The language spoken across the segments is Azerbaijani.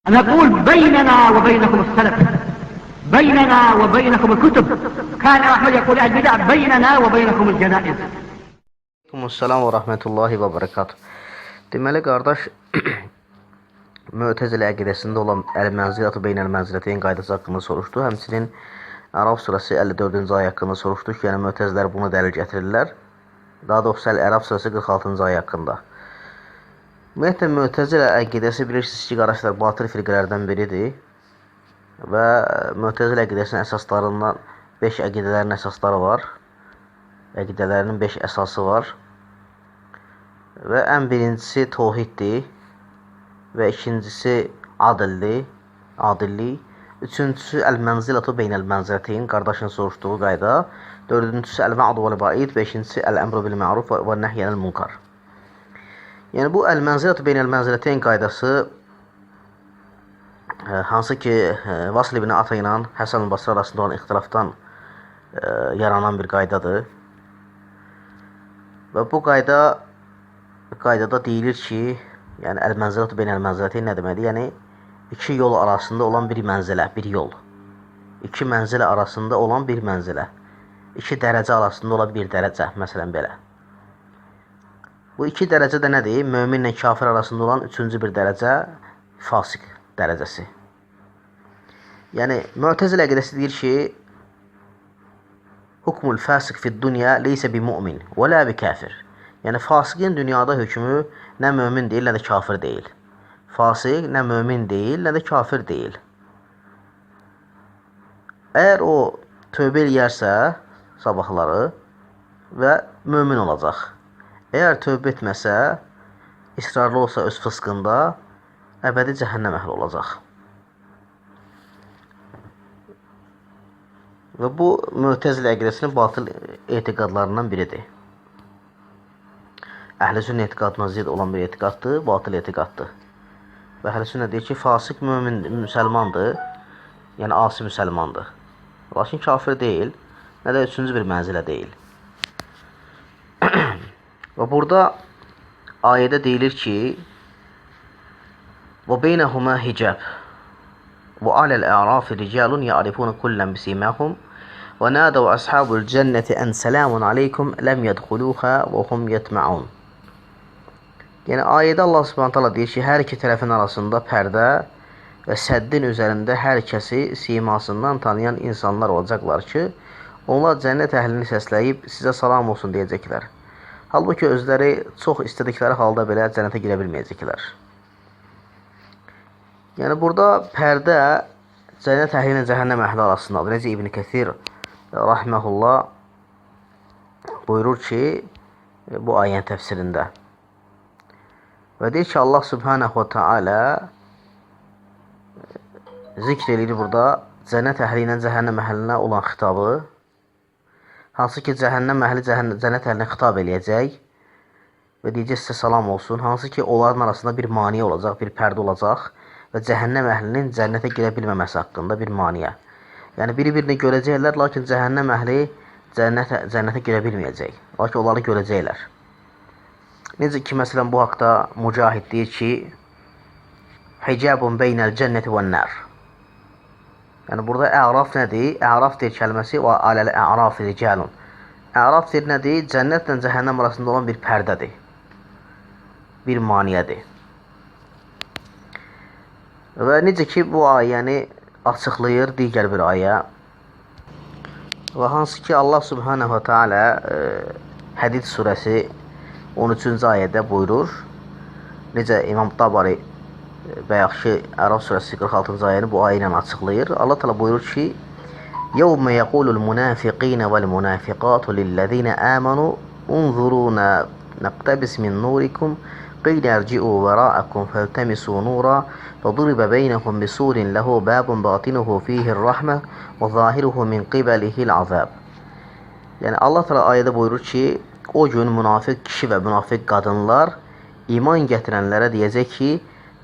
نقول بيننا وبينكم السلف، بيننا وبينكم الكتب. كان أحمد يقول البدع بيننا وبينكم الجنائز. Aleykümselam və rəhmətullahi və bərəkatuh. Deməli, qardaş, Mü'təzilə əqidəsində olan əl-mənzilatu beynəl-mənziləteyn qaydası haqqında soruşdu. Həmçinin Əraf surəsi 54-cü ayə haqqında soruşdu ki, yəni Mü'təzilər bunu dəlil gətirirlər. Daha doğrusu Əraf surəsi 46-cı ayə haqqında. Ümumiyyətlə, Mü'təzilə əqidəsi bilirsiniz ki, qardaşlar, batıl firqələrdən biridir. Və Mü'təzilə əqidəsinin əsaslarından 5 əqidələrin əsasları var. Əqidələrinin 5 əsası var. Və ən birincisi təvhiddir. Və ikincisi adillik. Üçüncüsü əl-mənzilatu beynəl-mənziləteyn, qardaşın soruşduğu qayda. Dördüncüsü əl-va'd vəl-va'id. Beşincisi əl-əmru bil-ma'ruf və nəhy anil-munkar. Yəni bu əl-mənzilatu beynəl-mənziləteyn qaydası hansı ki Vasıl ibn Ata ilə Həsən Basri arasında olan ixtilafdan yaranan bir qaydadır. Və bu qaydada deyilir ki, yəni əl-mənzilatu beynəl-mənziləteyn nə deməkdir? Yəni iki yol arasında olan bir mənzilə, bir yol. İki mənzilə arasında olan bir mənzilə. İki dərəcə arasında olan bir dərəcə, məsələn belə. Bu iki dərəcə də nədir? Möminlə kafir arasında olan üçüncü bir dərəcə fasik dərəcəsi. Yəni Mu'təzilə əqidəsi deyir ki, hukmul fasik fid-dunya leysə bi mu'min və la bi kafir. Yəni fasiqin dünyada hökmü nə mömin deyil, nə də kafir deyil. Fasik nə mömin deyil, nə də kafir deyil. Əgər o tövbə eləyərsə sabahları və mömin olacaq. Əgər tövbə etməsə, israrlı olsa öz fıskında, əbədi cəhənnəm əhli olacaq. Və bu Mü'təzilə əqidəsinin batıl etiqadlarından biridir. Əhl-i sünnə etiqadına zid olan bir etiqaddır, batıl etiqaddır. Və əhl-i sünnə deyir ki, fasik mömin müsəlmandır, yəni asi müsəlmandır. Lakin kafir deyil, nə də üçüncü bir mənzilə deyil. Və burada ayədə deyilir ki, وَبَيْنَهُمَا حِجَابٌ وَعَلَى الْأَعْرَافِ رِجَالٌ يَعْرِفُونَ كُلًّا بِسِيمَاهُمْ وَنَادَوْا أَصْحَابُ الْجَنَّةِ أَنْ سَلَامٌ عَلَيْكُمْ لَمْ يَدْخُلُوهَا وَهُمْ يَطْمَعُونَ. Yəni ayədə Allah Subhanahu taala deyir ki, hər iki tərəfin arasında pərdə və səddin üzərində hər kəsi simasından tanıyan insanlar olacaqlar ki, onlar cənnət əhlini səsləyib sizə salam olsun deyəcəklər. Halbuki özləri çox istədikləri halda belə cənnətə girə bilməyəcəklər. Yəni burada pərdə cənnət əhli ilə cəhənnəm əhli arasındadır. Necə İbn Kəthir rahmehullah buyurur ki, bu ayənin təfsirində. Və deyir ki, Allah Subhanahu wa ta'ala zikr edir burada cənnət əhli ilə cəhənnəm əhlinə olan xitabı. Hansı ki, cəhənnəm əhli cənnət əhlinə xitab eləyəcək və deyəcək sizə salam olsun. Hansı ki, onların arasında bir maniyə olacaq, bir pərdə olacaq və cəhənnəm əhlinin cənnətə girə bilməməsi haqqında bir maniyə. Yəni, biri-birini görəcəklər, lakin cəhənnəm əhli cənnətə girə bilməyəcək. Lakin onları görəcəklər. Necə ki, məsələn, bu haqda Mücahid deyir ki, hicabun beynəl cənnəti və nər. Yəni, burada ə'raf nədir? Ə'raf deyir kəlməsi və aləl ə'raf ricalun. Ə'raf deyir nədir? Cənnətlə cəhənnəm arasında olan bir pərdədir. Bir maniyədir. Və necə ki, bu ayəni açıqlayır digər bir ayə. Və hansı ki, Allah Subhanahu wa ta'ala Hədid surəsi 13-cü ayədə buyurur. Necə İmam Tabari bayaqki Əraf surəsi 46-cı ayəni bu ayə ilə açıqlayır. Allah təala buyurur ki, يَوْمَ يَقُولُ الْمُنَافِقِينَ وَالْمُنَافِقَاتُ لِلَّذِينَ آمَنُوا انظُرُونَ نَقْتَبِسْ مِنْ نُورِكُمْ قِيلَ ارْجِعُوا وَرَاءَكُمْ فَالْتَمِسُوا نُورًا فَضُرِبَ بَيْنَهُمْ بِسُورٍ لَهُ بَابٌ بَاطِنُهُ فِيهِ الرَّحْمَةُ وَظَاهِرُهُ مِنْ قِبَلِهِ الْعَذَابُ. Yəni Allah təala ayədə buyurur ki, o gün münafiq kişi və münafiq qadınlar iman gətirənlərə deyəcək ki,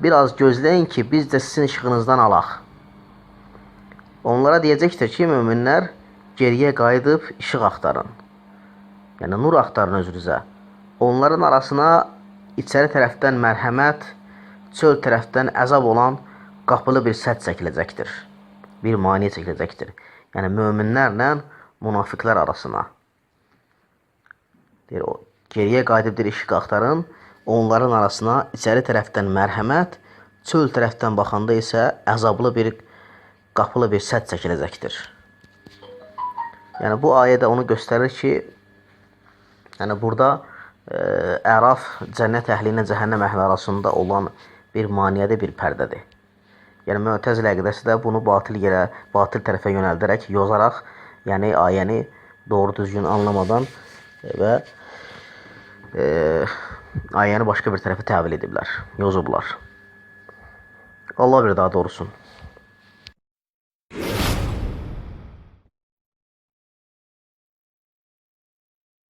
biraz gözləyin ki, biz də sizin işığınızdan alaq. Onlara deyəcəkdir ki, möminlər geriyə qayıdıb işıq axtarın. Yəni nur axtarın özünüzə. Onların arasına içəri tərəfdən mərhəmət, çöl tərəfdən əzab olan qapılı bir sədd çəkiləcəkdir. Bir maneə çəkiləcəkdir. Yəni möminlərlə münafiqlər arasına. Deyir, o geriyə qayıdıb bir işıq axtarın, onların arasına içəri tərəfdən mərhəmət, çöl tərəfdən baxanda isə əzablı bir qapılı bir sədd çəkiləcəkdir. Yəni bu ayədə onu göstərir ki, yəni burada Əraf cənnət əhli ilə cəhənnəm əhli arasında olan bir maneədir, bir pərdədir. Yəni Mü'təzilə əqidəsi də bunu batil tərəfə yönəldərək, yozaraq, yəni ayəni doğru düzgün anlamadan və ayəni başqa bir tərəfə təvil ediblər, yozublar. Allah bir daha doğrusun.